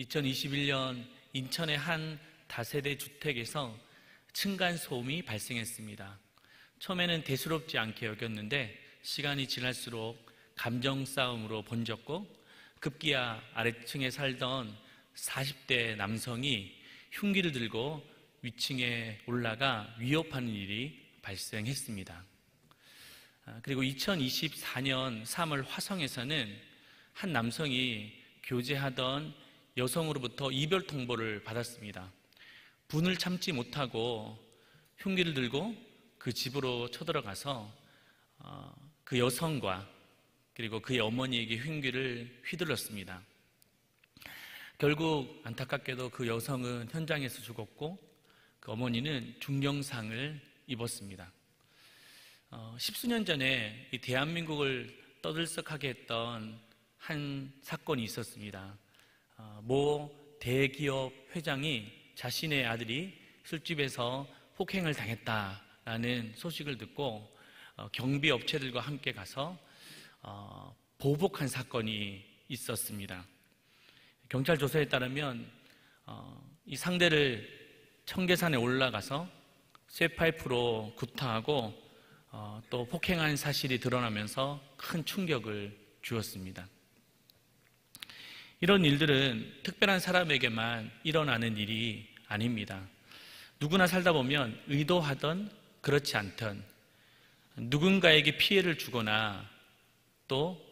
2021년 인천의 한 다세대 주택에서 층간소음이 발생했습니다. 처음에는 대수롭지 않게 여겼는데 시간이 지날수록 감정 싸움으로 번졌고 급기야 아래층에 살던 40대 남성이 흉기를 들고 위층에 올라가 위협하는 일이 발생했습니다. 그리고 2024년 3월 화성에서는 한 남성이 교제하던 여성으로부터 이별 통보를 받았습니다. 분을 참지 못하고 흉기를 들고 그 집으로 쳐들어가서 그 여성과 그리고 그의 어머니에게 흉기를 휘둘렀습니다. 결국 안타깝게도 그 여성은 현장에서 죽었고 그 어머니는 중경상을 입었습니다. 십수년 전에 이 대한민국을 떠들썩하게 했던 한 사건이 있었습니다. 모 대기업 회장이 자신의 아들이 술집에서 폭행을 당했다라는 소식을 듣고 경비업체들과 함께 가서 보복한 사건이 있었습니다. 경찰 조사에 따르면 이 상대를 청계산에 올라가서 쇠파이프로 구타하고 또 폭행한 사실이 드러나면서 큰 충격을 주었습니다. 이런 일들은 특별한 사람에게만 일어나는 일이 아닙니다. 누구나 살다 보면 의도하던 그렇지 않던 누군가에게 피해를 주거나 또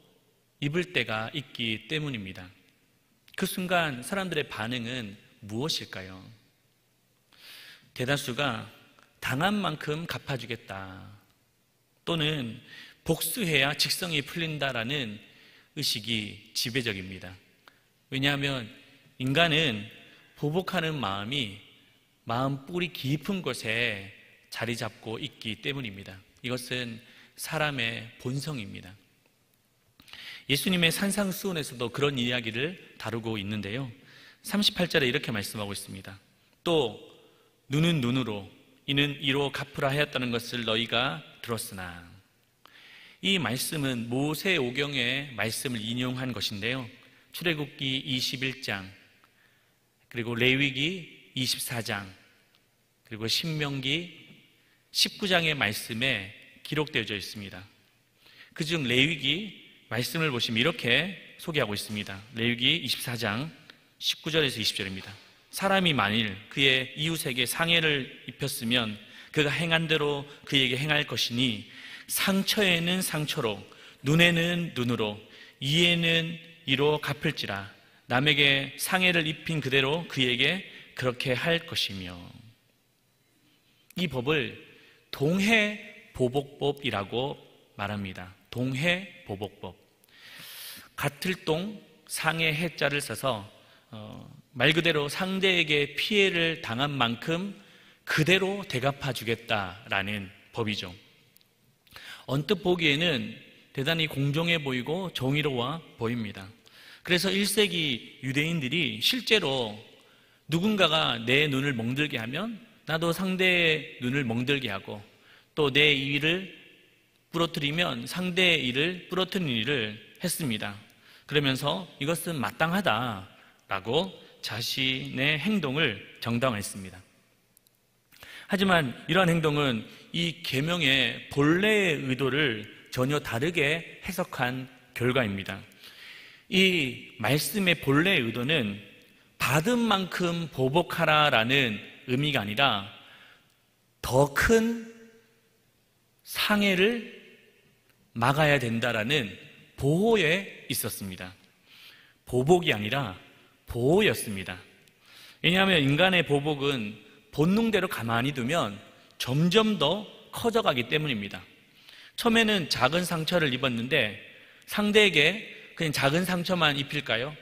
입을 때가 있기 때문입니다. 그 순간 사람들의 반응은 무엇일까요? 대다수가 당한 만큼 갚아주겠다 또는 복수해야 직성이 풀린다라는 의식이 지배적입니다. 왜냐하면 인간은 보복하는 마음이 마음 뿌리 깊은 곳에 자리 잡고 있기 때문입니다. 이것은 사람의 본성입니다. 예수님의 산상수훈에서도 그런 이야기를 다루고 있는데요. 38절에 이렇게 말씀하고 있습니다. 또 눈은 눈으로 이는 이로 갚으라 하였다는 것을 너희가 들었으나, 이 말씀은 모세오경의 말씀을 인용한 것인데요. 출애굽기 21장 그리고 레위기 24장 그리고 신명기 19장의 말씀에 기록되어져 있습니다. 그중 레위기 말씀을 보시면 이렇게 소개하고 있습니다. 레위기 24장 19절에서 20절입니다. 사람이 만일 그의 이웃에게 상해를 입혔으면 그가 행한 대로 그에게 행할 것이니 상처에는 상처로 눈에는 눈으로 이에는 이로 갚을지라. 남에게 상해를 입힌 그대로 그에게 그렇게 할 것이며. 이 법을 동해보복법이라고 말합니다. 동해보복법. 같을 동 상해 해자를 써서 말 그대로 상대에게 피해를 당한 만큼 그대로 대갚아 주겠다라는 법이죠. 언뜻 보기에는 대단히 공정해 보이고 정의로워 보입니다. 그래서 1세기 유대인들이 실제로 누군가가 내 눈을 멍들게 하면 나도 상대의 눈을 멍들게 하고 또 내 이를 부러뜨리면 상대의 이를 부러뜨리는 일을 했습니다. 그러면서 이것은 마땅하다라고 자신의 행동을 정당화했습니다. 하지만 이러한 행동은 이 계명의 본래의 의도를 전혀 다르게 해석한 결과입니다. 이 말씀의 본래의 의도는 받은 만큼 보복하라라는 의미가 아니라 더 큰 상해를 막아야 된다라는 보호에 있었습니다. 보복이 아니라 보호였습니다. 왜냐하면 인간의 보복은 본능대로 가만히 두면 점점 더 커져가기 때문입니다. 처음에는 작은 상처를 입었는데 상대에게 그냥 작은 상처만 입힐까요?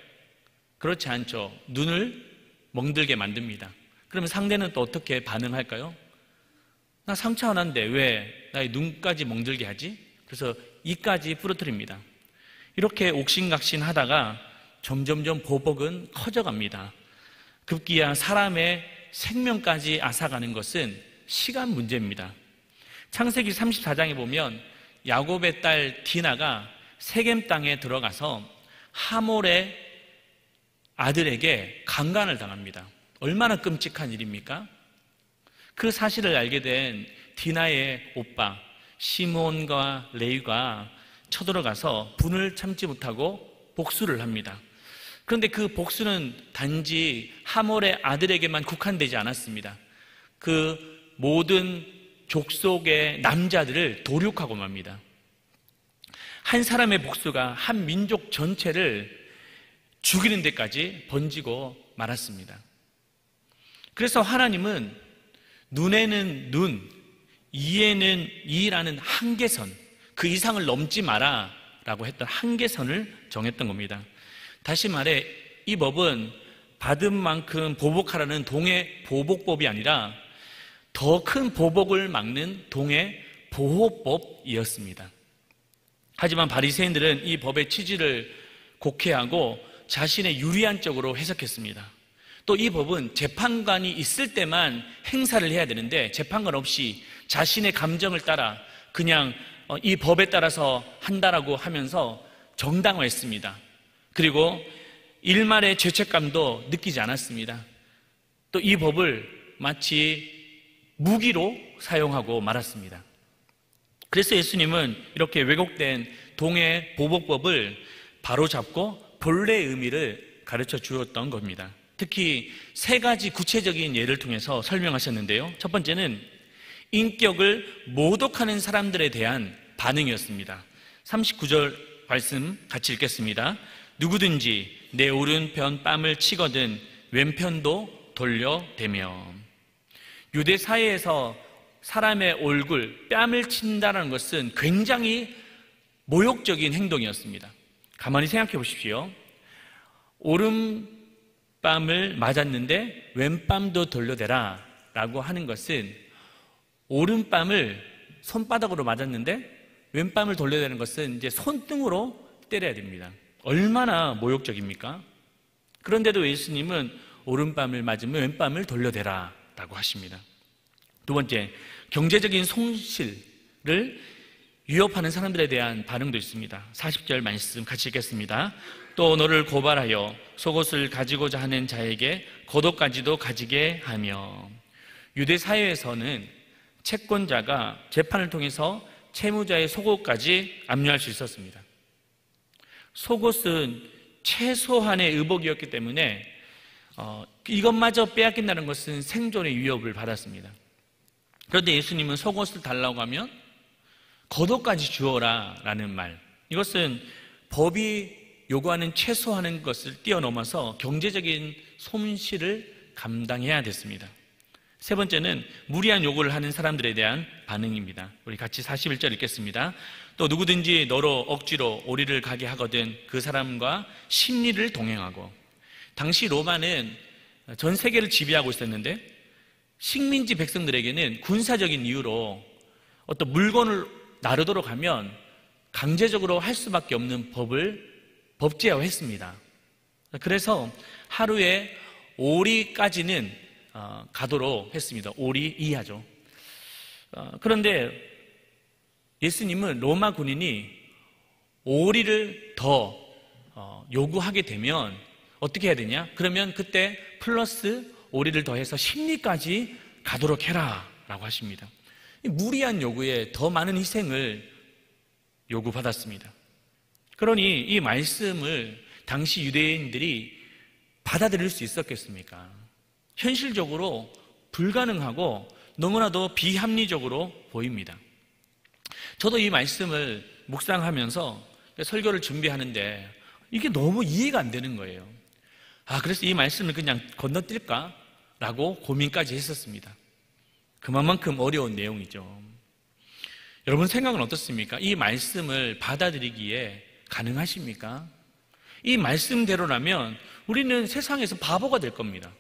그렇지 않죠. 눈을 멍들게 만듭니다. 그러면 상대는 또 어떻게 반응할까요? 나 상처 하나인데 왜 나의 눈까지 멍들게 하지? 그래서 이까지 부러뜨립니다. 이렇게 옥신각신 하다가 점점점 보복은 커져갑니다. 급기야 사람의 생명까지 앗아가는 것은 시간 문제입니다. 창세기 34장에 보면 야곱의 딸 디나가 세겜 땅에 들어가서 하몰의 아들에게 강간을 당합니다. 얼마나 끔찍한 일입니까? 그 사실을 알게 된 디나의 오빠 시몬과 레위가 쳐들어가서 분을 참지 못하고 복수를 합니다. 그런데 그 복수는 단지 하몰의 아들에게만 국한되지 않았습니다. 그 모든 족속의 남자들을 도륙하고 맙니다. 한 사람의 복수가 한 민족 전체를 죽이는 데까지 번지고 말았습니다. 그래서 하나님은 눈에는 눈, 이에는 이라는 한계선, 그 이상을 넘지 마라 라고 했던 한계선을 정했던 겁니다. 다시 말해 이 법은 받은 만큼 보복하라는 동해 보복법이 아니라 더 큰 보복을 막는 동해 보호법이었습니다. 하지만 바리새인들은 이 법의 취지를 곡해하고 자신의 유리한 쪽으로 해석했습니다. 또 이 법은 재판관이 있을 때만 행사를 해야 되는데 재판관 없이 자신의 감정을 따라 그냥 이 법에 따라서 한다라고 하면서 정당화했습니다. 그리고 일말의 죄책감도 느끼지 않았습니다. 또 이 법을 마치 무기로 사용하고 말았습니다. 그래서 예수님은 이렇게 왜곡된 동해 보복법을 바로잡고 본래의 의미를 가르쳐 주었던 겁니다. 특히 세 가지 구체적인 예를 통해서 설명하셨는데요. 첫 번째는 인격을 모독하는 사람들에 대한 반응이었습니다. 39절 말씀 같이 읽겠습니다. 누구든지 내 오른편 뺨을 치거든 왼편도 돌려대며. 유대 사회에서 사람의 얼굴, 뺨을 친다는 것은 굉장히 모욕적인 행동이었습니다. 가만히 생각해 보십시오. 오른뺨을 맞았는데 왼뺨도 돌려대라 라고 하는 것은 오른뺨을 손바닥으로 맞았는데 왼뺨을 돌려대는 것은 이제 손등으로 때려야 됩니다. 얼마나 모욕적입니까? 그런데도 예수님은 오른뺨을 맞으면 왼뺨을 돌려대라 라고 하십니다. 두 번째, 경제적인 손실을 위협하는 사람들에 대한 반응도 있습니다. 40절 말씀 같이 읽겠습니다. 또 너를 고발하여 속옷을 가지고자 하는 자에게 겉옷까지도 가지게 하며. 유대 사회에서는 채권자가 재판을 통해서 채무자의 속옷까지 압류할 수 있었습니다. 속옷은 최소한의 의복이었기 때문에 이것마저 빼앗긴다는 것은 생존의 위협을 받았습니다. 그런데 예수님은 속옷을 달라고 하면 겉옷까지 주어라 라는 말, 이것은 법이 요구하는 최소한의 것을 뛰어넘어서 경제적인 손실을 감당해야 됐습니다. 세 번째는 무리한 요구를 하는 사람들에 대한 반응입니다. 우리 같이 41절 읽겠습니다. 또 누구든지 너로 억지로 오리를 가게 하거든 그 사람과 심리를 동행하고. 당시 로마는 전 세계를 지배하고 있었는데 식민지 백성들에게는 군사적인 이유로 어떤 물건을 나르도록 하면 강제적으로 할 수밖에 없는 법을 법제화했습니다. 그래서 하루에 오리까지는 가도록 했습니다. 오리 이하죠. 그런데 예수님은 로마 군인이 오리를 더 요구하게 되면 어떻게 해야 되냐? 그러면 그때 플러스 오리를 더해서 심리까지 가도록 해라 라고 하십니다. 무리한 요구에 더 많은 희생을 요구받았습니다. 그러니 이 말씀을 당시 유대인들이 받아들일 수 있었겠습니까? 현실적으로 불가능하고 너무나도 비합리적으로 보입니다. 저도 이 말씀을 묵상하면서 설교를 준비하는데 이게 너무 이해가 안 되는 거예요. 그래서 이 말씀을 그냥 건너뛸까? 라고 고민까지 했었습니다. 그만큼 어려운 내용이죠. 여러분 생각은 어떻습니까? 이 말씀을 받아들이기에 가능하십니까? 이 말씀대로라면 우리는 세상에서 바보가 될 겁니다.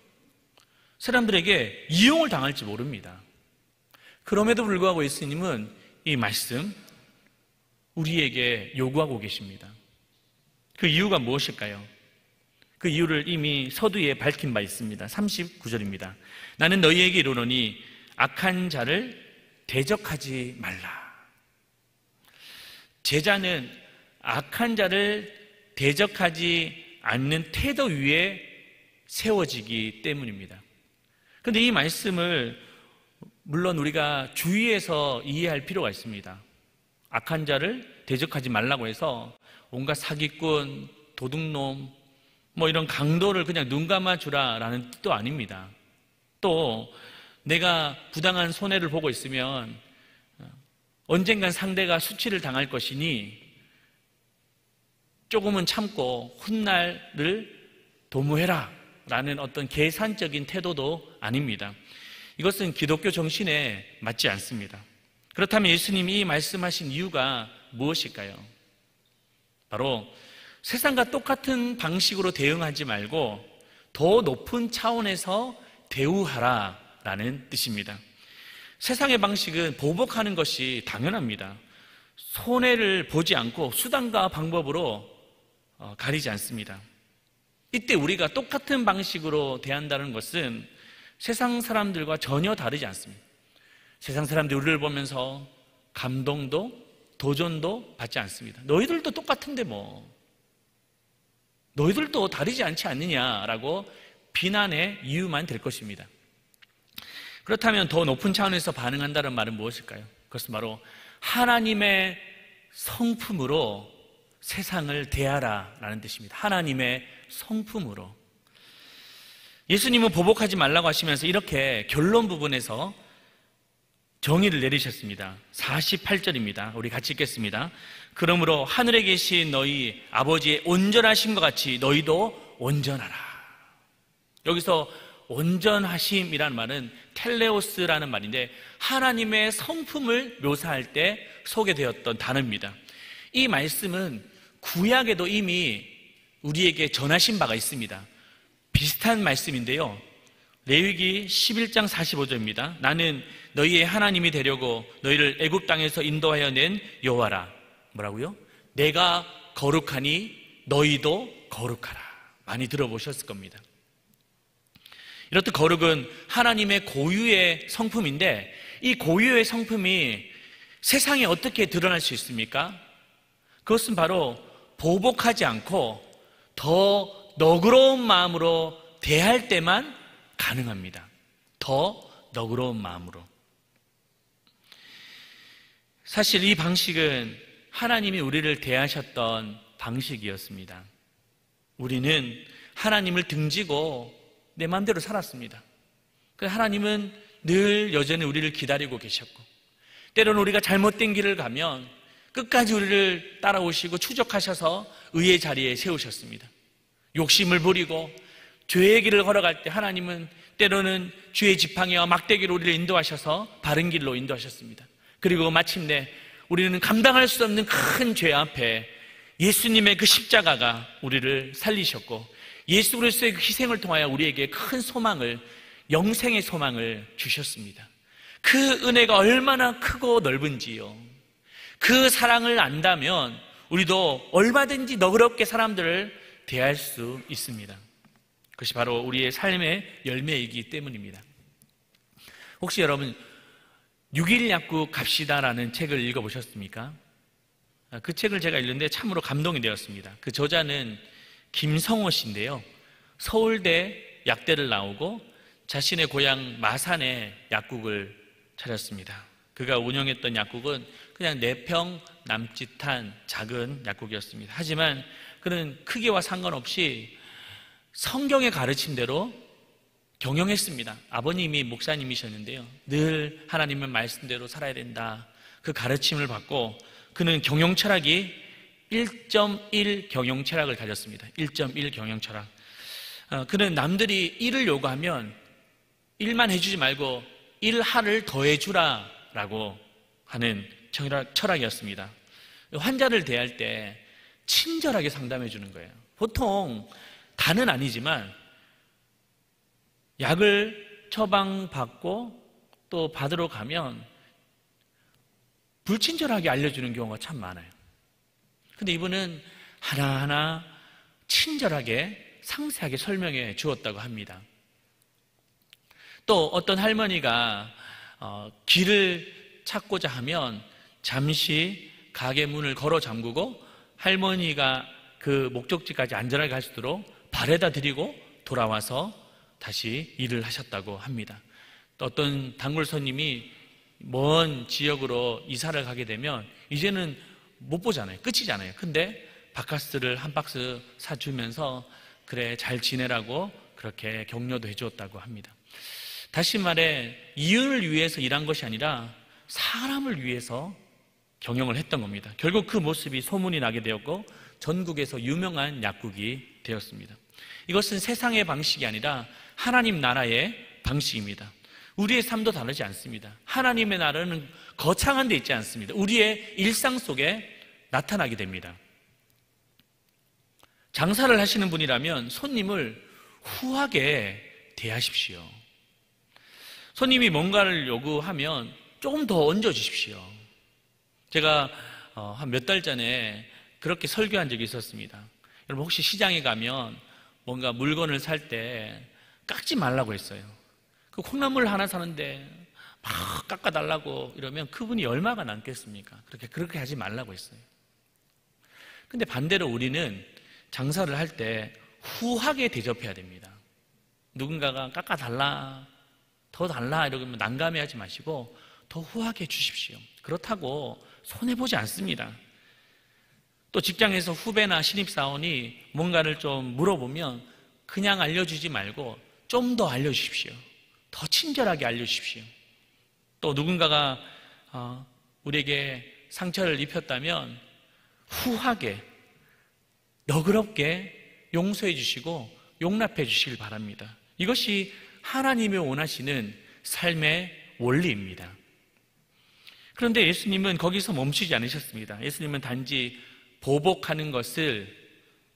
사람들에게 이용을 당할지 모릅니다. 그럼에도 불구하고 예수님은 이 말씀 우리에게 요구하고 계십니다. 그 이유가 무엇일까요? 그 이유를 이미 서두에 밝힌 바 있습니다. 39절입니다. 나는 너희에게 이르노니 악한 자를 대적하지 말라. 제자는 악한 자를 대적하지 않는 태도 위에 세워지기 때문입니다. 그런데 이 말씀을 물론 우리가 주의해서 이해할 필요가 있습니다. 악한 자를 대적하지 말라고 해서 온갖 사기꾼, 도둑놈, 이런 강도를 그냥 눈 감아주라라는 뜻도 아닙니다. 또 내가 부당한 손해를 보고 있으면 언젠간 상대가 수치를 당할 것이니 조금은 참고 훗날을 도모해라 라는 어떤 계산적인 태도도 아닙니다. 이것은 기독교 정신에 맞지 않습니다. 그렇다면 예수님이 말씀하신 이유가 무엇일까요? 바로 세상과 똑같은 방식으로 대응하지 말고 더 높은 차원에서 대우하라 라는 뜻입니다. 세상의 방식은 보복하는 것이 당연합니다. 손해를 보지 않고 수단과 방법으로 가리지 않습니다. 이때 우리가 똑같은 방식으로 대한다는 것은 세상 사람들과 전혀 다르지 않습니다. 세상 사람들이 우리를 보면서 감동도 도전도 받지 않습니다. 너희들도 똑같은데 너희들도 다르지 않지 않느냐라고 비난의 이유만 될 것입니다. 그렇다면 더 높은 차원에서 반응한다는 말은 무엇일까요? 그것은 바로 하나님의 성품으로 세상을 대하라 라는 뜻입니다. 하나님의 성품으로. 예수님은 보복하지 말라고 하시면서 이렇게 결론 부분에서 정의를 내리셨습니다. 48절입니다. 우리 같이 읽겠습니다. 그러므로 하늘에 계신 너희 아버지의 온전하심과 같이 너희도 온전하라. 여기서 온전하심이라는 말은 텔레오스라는 말인데 하나님의 성품을 묘사할 때 소개되었던 단어입니다. 이 말씀은 구약에도 이미 우리에게 전하신 바가 있습니다. 비슷한 말씀인데요. 레위기 11장 45절입니다. 나는 너희의 하나님이 되려고 너희를 애굽 땅에서 인도하여 낸 여호와라. 뭐라고요? 내가 거룩하니 너희도 거룩하라. 많이 들어보셨을 겁니다. 이렇듯 거룩은 하나님의 고유의 성품인데 이 고유의 성품이 세상에 어떻게 드러날 수 있습니까? 그것은 바로 보복하지 않고 더 너그러운 마음으로 대할 때만 가능합니다. 더 너그러운 마음으로. 사실 이 방식은 하나님이 우리를 대하셨던 방식이었습니다. 우리는 하나님을 등지고 내 마음대로 살았습니다. 하나님은 늘 여전히 우리를 기다리고 계셨고 때로는 우리가 잘못된 길을 가면 끝까지 우리를 따라오시고 추적하셔서 의의 자리에 세우셨습니다. 욕심을 부리고 죄의 길을 걸어갈 때 하나님은 때로는 죄의 지팡이와 막대기로 우리를 인도하셔서 바른 길로 인도하셨습니다. 그리고 마침내 우리는 감당할 수 없는 큰 죄 앞에 예수님의 그 십자가가 우리를 살리셨고 예수 그리스도의 그 희생을 통하여 우리에게 큰 소망을, 영생의 소망을 주셨습니다. 그 은혜가 얼마나 크고 넓은지요. 그 사랑을 안다면 우리도 얼마든지 너그럽게 사람들을 대할 수 있습니다. 그것이 바로 우리의 삶의 열매이기 때문입니다. 혹시 여러분 6일 약국 갑시다라는 책을 읽어보셨습니까? 그 책을 제가 읽는데 참으로 감동이 되었습니다. 그 저자는 김성호 씨인데요. 서울대 약대를 나오고 자신의 고향 마산에 약국을 차렸습니다. 그가 운영했던 약국은 그냥 4평 남짓한 작은 약국이었습니다. 하지만 그는 크기와 상관없이 성경의 가르침대로 경영했습니다. 아버님이 목사님이셨는데요. 늘 하나님의 말씀대로 살아야 된다. 그 가르침을 받고 그는 경영 철학이 1.1 경영 철학을 가졌습니다. 1.1 경영 철학. 그는 남들이 일을 요구하면 일만 해주지 말고 일하를 더해주라 라고 하는 철학이었습니다. 환자를 대할 때 친절하게 상담해 주는 거예요. 보통 다는 아니지만 약을 처방받고 또 받으러 가면 불친절하게 알려주는 경우가 참 많아요. 근데 이분은 하나하나 친절하게 상세하게 설명해 주었다고 합니다. 또 어떤 할머니가 길을 찾고자 하면 잠시 가게 문을 걸어 잠그고 할머니가 그 목적지까지 안전하게 갈 수 있도록 발에다 드리고 돌아와서 다시 일을 하셨다고 합니다. 또 어떤 단골 손님이 먼 지역으로 이사를 가게 되면 이제는 못 보잖아요. 끝이잖아요. 근데 바카스를 한 박스 사주면서 그래 잘 지내라고 그렇게 격려도 해주었다고 합니다. 다시 말해 이윤을 위해서 일한 것이 아니라 사람을 위해서 경영을 했던 겁니다. 결국 그 모습이 소문이 나게 되었고 전국에서 유명한 약국이 되었습니다. 이것은 세상의 방식이 아니라 하나님 나라의 방식입니다. 우리의 삶도 다르지 않습니다. 하나님의 나라는 거창한 데 있지 않습니다. 우리의 일상 속에 나타나게 됩니다. 장사를 하시는 분이라면 손님을 후하게 대하십시오. 손님이 뭔가를 요구하면 조금 더 얹어주십시오. 제가 한 몇 달 전에 그렇게 설교한 적이 있었습니다. 여러분 혹시 시장에 가면 뭔가 물건을 살 때 깎지 말라고 했어요. 그 콩나물 하나 사는데 막 깎아달라고 이러면 그분이 얼마가 남겠습니까? 그렇게 하지 말라고 했어요. 근데 반대로 우리는 장사를 할 때 후하게 대접해야 됩니다. 누군가가 깎아달라, 더 달라 이러면 난감해하지 마시고 더 후하게 주십시오. 그렇다고 손해보지 않습니다. 또 직장에서 후배나 신입사원이 뭔가를 좀 물어보면 그냥 알려주지 말고 좀 더 알려주십시오. 더 친절하게 알려주십시오. 또 누군가가 우리에게 상처를 입혔다면 후하게 너그럽게 용서해 주시고 용납해 주시길 바랍니다. 이것이 하나님이 원하시는 삶의 원리입니다. 그런데 예수님은 거기서 멈추지 않으셨습니다. 예수님은 단지 보복하는 것을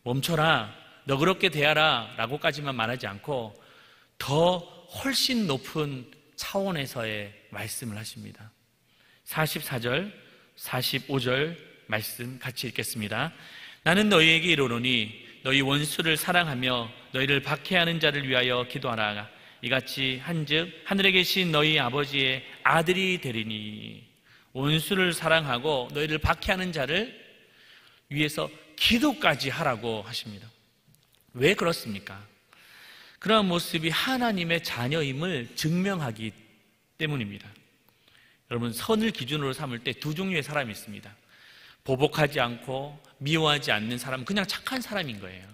멈춰라, 너그럽게 대하라 라고까지만 말하지 않고 더 훨씬 높은 차원에서의 말씀을 하십니다. 44절, 45절 말씀 같이 읽겠습니다. 나는 너희에게 이르노니 너희 원수를 사랑하며 너희를 박해하는 자를 위하여 기도하라. 이같이 한즉 하늘에 계신 너희 아버지의 아들이 되리니. 원수를 사랑하고 너희를 박해하는 자를 위해서 기도까지 하라고 하십니다. 왜 그렇습니까? 그러한 모습이 하나님의 자녀임을 증명하기 때문입니다. 여러분 선을 기준으로 삼을 때 두 종류의 사람이 있습니다. 보복하지 않고 미워하지 않는 사람은 그냥 착한 사람인 거예요.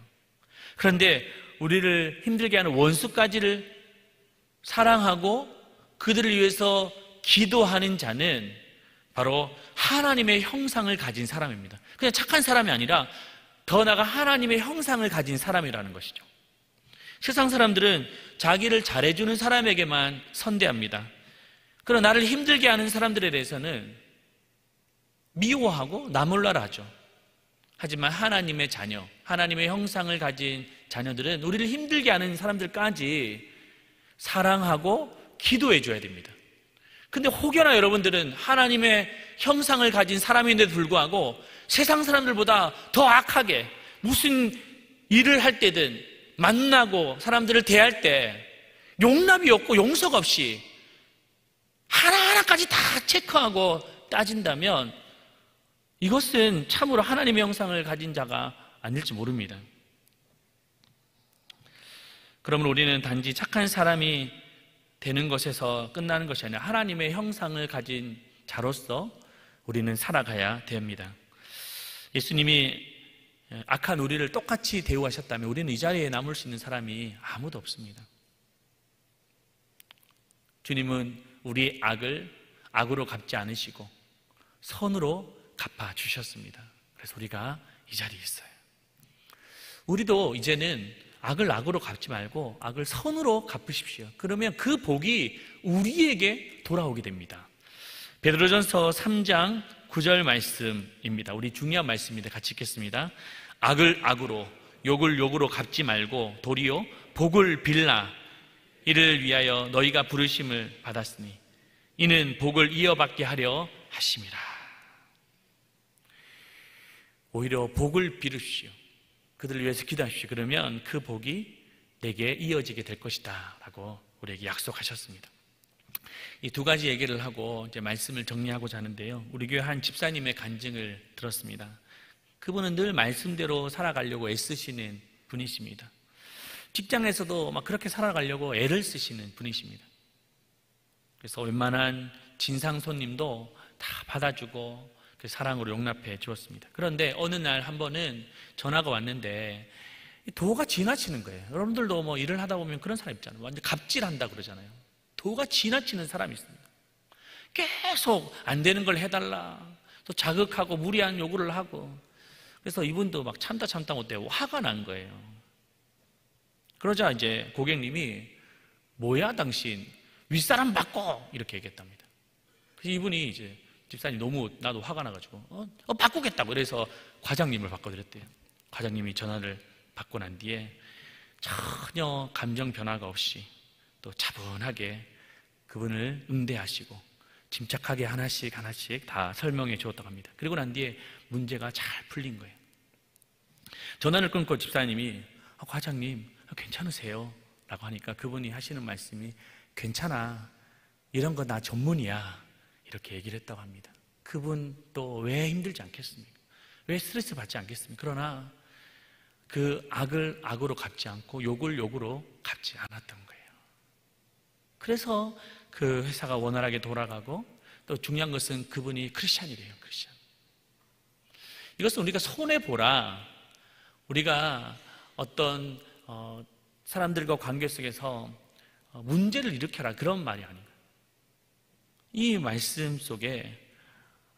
그런데 우리를 힘들게 하는 원수까지를 사랑하고 그들을 위해서 기도하는 자는 바로 하나님의 형상을 가진 사람입니다. 그냥 착한 사람이 아니라 더 나아가 하나님의 형상을 가진 사람이라는 것이죠. 세상 사람들은 자기를 잘해주는 사람에게만 선대합니다. 그러나 나를 힘들게 하는 사람들에 대해서는 미워하고 나몰라라 하죠. 하지만 하나님의 자녀, 하나님의 형상을 가진 자녀들은 우리를 힘들게 하는 사람들까지 사랑하고 기도해 줘야 됩니다. 근데 혹여나 여러분들은 하나님의 형상을 가진 사람인데도 불구하고 세상 사람들보다 더 악하게 무슨 일을 할 때든 만나고 사람들을 대할 때 용납이 없고 용서가 없이 하나하나까지 다 체크하고 따진다면 이것은 참으로 하나님의 형상을 가진 자가 아닐지 모릅니다. 그러면 우리는 단지 착한 사람이 되는 것에서 끝나는 것이 아니라 하나님의 형상을 가진 자로서 우리는 살아가야 됩니다. 예수님이 악한 우리를 똑같이 대우하셨다면 우리는 이 자리에 남을 수 있는 사람이 아무도 없습니다. 주님은 우리의 악을 악으로 갚지 않으시고 선으로 갚아주셨습니다. 그래서 우리가 이 자리에 있어요. 우리도 이제는 악을 악으로 갚지 말고 악을 선으로 갚으십시오. 그러면 그 복이 우리에게 돌아오게 됩니다. 베드로전서 3장 9절 말씀입니다. 우리 중요한 말씀입니다. 같이 읽겠습니다. 악을 악으로 욕을 욕으로 갚지 말고 도리어 복을 빌라. 이를 위하여 너희가 부르심을 받았으니 이는 복을 이어받게 하려 하심이라. 오히려 복을 빌으십시오. 그들을 위해서 기도하십시오. 그러면 그 복이 내게 이어지게 될 것이다 라고 우리에게 약속하셨습니다. 이 두 가지 얘기를 하고 이제 말씀을 정리하고자 하는데요. 우리 교회 한 집사님의 간증을 들었습니다. 그분은 늘 말씀대로 살아가려고 애쓰시는 분이십니다. 직장에서도 막 그렇게 살아가려고 애를 쓰시는 분이십니다. 그래서 웬만한 진상 손님도 다 받아주고 사랑으로 용납해 주었습니다. 그런데 어느 날 한 번은 전화가 왔는데 도가 지나치는 거예요. 여러분들도 뭐 일을 하다 보면 그런 사람 있잖아요. 완전 갑질한다 그러잖아요. 도가 지나치는 사람이 있습니다. 계속 안 되는 걸 해달라, 또 자극하고 무리한 요구를 하고. 그래서 이분도 막 참다 못해 화가 난 거예요. 그러자 이제 고객님이 뭐야 당신 윗사람 바꿔 이렇게 얘기했답니다. 그래서 이분이 이제 집사님 너무 나도 화가 나가지고 바꾸겠다고 그래서 과장님을 바꿔드렸대요. 과장님이 전화를 받고 난 뒤에 전혀 감정 변화가 없이 또 차분하게 그분을 응대하시고 침착하게 하나씩 다 설명해 주었다고 합니다. 그리고 난 뒤에 문제가 잘 풀린 거예요. 전화를 끊고 집사님이 과장님 괜찮으세요? 라고 하니까 그분이 하시는 말씀이 괜찮아, 이런 거 나 전문이야, 이렇게 얘기를 했다고 합니다. 그분도 왜 힘들지 않겠습니까? 왜 스트레스 받지 않겠습니까? 그러나 그 악을 악으로 갚지 않고 욕을 욕으로 갚지 않았던 거예요. 그래서 그 회사가 원활하게 돌아가고, 또 중요한 것은 그분이 크리스찬이래요. 크리스찬. 이것은 우리가 손해보라, 우리가 어떤 사람들과 관계 속에서 문제를 일으켜라, 그런 말이 아닌가요? 이 말씀 속에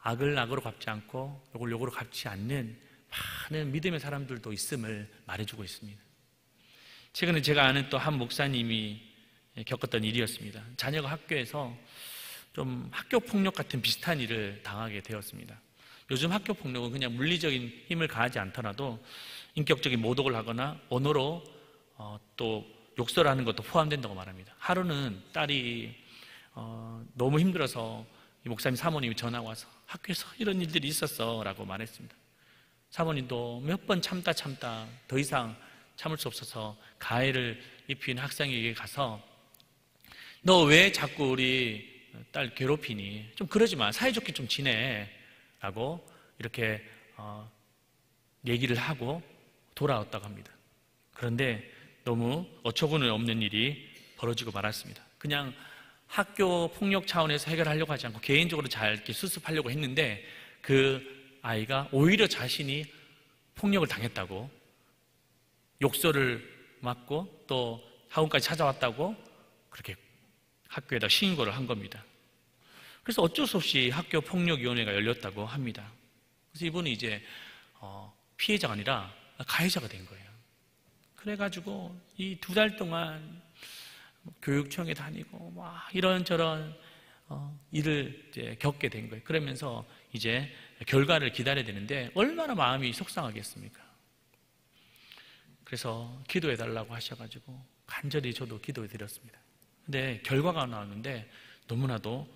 악을 악으로 갚지 않고 욕을 욕으로 갚지 않는 많은 믿음의 사람들도 있음을 말해주고 있습니다. 최근에 제가 아는 또 한 목사님이 겪었던 일이었습니다. 자녀가 학교에서 좀 학교 폭력 같은 비슷한 일을 당하게 되었습니다. 요즘 학교 폭력은 그냥 물리적인 힘을 가하지 않더라도 인격적인 모독을 하거나 언어로 또 욕설하는 것도 포함된다고 말합니다. 하루는 딸이 너무 힘들어서 이 목사님 사모님이 전화가 와서 학교에서 이런 일들이 있었어 라고 말했습니다. 사모님도 몇 번 참다 더 이상 참을 수 없어서 가해를 입힌 학생에게 가서 너 왜 자꾸 우리 딸 괴롭히니? 좀 그러지 마, 사이좋게 좀 지내 라고 이렇게 얘기를 하고 돌아왔다고 합니다. 그런데 너무 어처구니 없는 일이 벌어지고 말았습니다. 그냥 학교 폭력 차원에서 해결하려고 하지 않고 개인적으로 잘 이렇게 수습하려고 했는데 그 아이가 오히려 자신이 폭력을 당했다고 욕설을 맞고 또 학원까지 찾아왔다고 그렇게 학교에다 신고를 한 겁니다. 그래서 어쩔 수 없이 학교 폭력위원회가 열렸다고 합니다. 그래서 이분이 이제 피해자가 아니라 가해자가 된 거예요. 그래가지고 이 2달 동안 교육청에 다니고 막 이런저런 일을 이제 겪게 된 거예요. 그러면서 이제 결과를 기다려야 되는데 얼마나 마음이 속상하겠습니까? 그래서 기도해달라고 하셔가지고 간절히 저도 기도해 드렸습니다. 근데 결과가 나왔는데 너무나도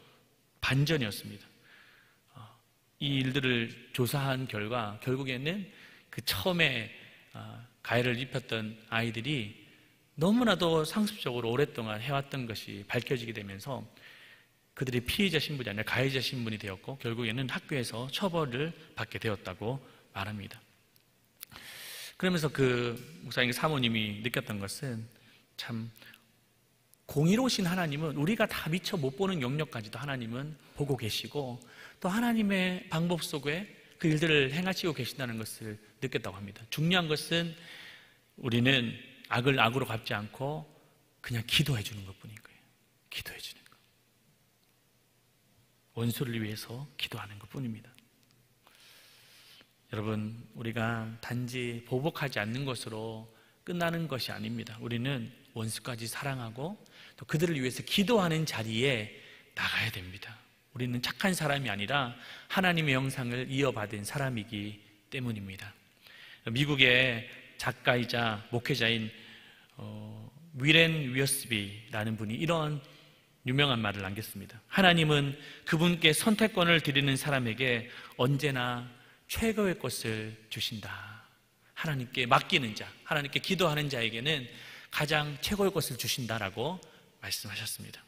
반전이었습니다. 이 일들을 조사한 결과 결국에는 그 처음에 가해를 입혔던 아이들이 너무나도 상습적으로 오랫동안 해왔던 것이 밝혀지게 되면서 그들이 피해자 신분이 아니라 가해자 신분이 되었고 결국에는 학교에서 처벌을 받게 되었다고 말합니다. 그러면서 그 목사님 사모님이 느꼈던 것은 참 공의로우신 하나님은 우리가 다 미처 못 보는 영역까지도 하나님은 보고 계시고 또 하나님의 방법 속에 그 일들을 행하시고 계신다는 것을 느꼈다고 합니다. 중요한 것은 우리는 악을 악으로 갚지 않고 그냥 기도해 주는 것뿐인 거예요. 기도해 주는 것. 원수를 위해서 기도하는 것뿐입니다. 여러분, 우리가 단지 보복하지 않는 것으로 끝나는 것이 아닙니다. 우리는 원수까지 사랑하고 또 그들을 위해서 기도하는 자리에 나가야 됩니다. 우리는 착한 사람이 아니라 하나님의 형상을 이어받은 사람이기 때문입니다. 미국의 작가이자 목회자인 위렌 위어스비라는 분이 이런 유명한 말을 남겼습니다. 하나님은 그분께 선택권을 드리는 사람에게 언제나 최고의 것을 주신다. 하나님께 맡기는 자, 하나님께 기도하는 자에게는 가장 최고의 것을 주신다라고 말씀하셨습니다.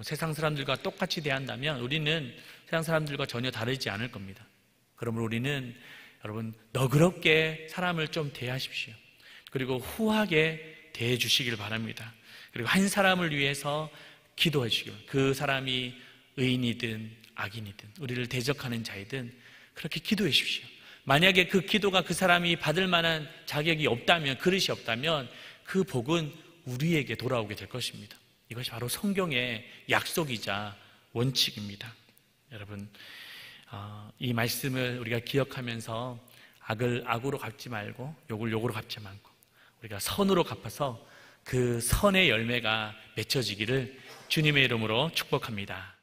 세상 사람들과 똑같이 대한다면 우리는 세상 사람들과 전혀 다르지 않을 겁니다. 그러므로 우리는 여러분 너그럽게 사람을 좀 대하십시오. 그리고 후하게 대해 주시길 바랍니다. 그리고 한 사람을 위해서 기도해 주시길, 그 사람이 의인이든 악인이든 우리를 대적하는 자이든 그렇게 기도해 주십시오. 만약에 그 기도가 그 사람이 받을 만한 자격이 없다면, 그릇이 없다면 그 복은 우리에게 돌아오게 될 것입니다. 이것이 바로 성경의 약속이자 원칙입니다. 여러분, 이 말씀을 우리가 기억하면서 악을 악으로 갚지 말고 욕을 욕으로 갚지 말고 우리가 선으로 갚아서 그 선의 열매가 맺혀지기를 주님의 이름으로 축복합니다.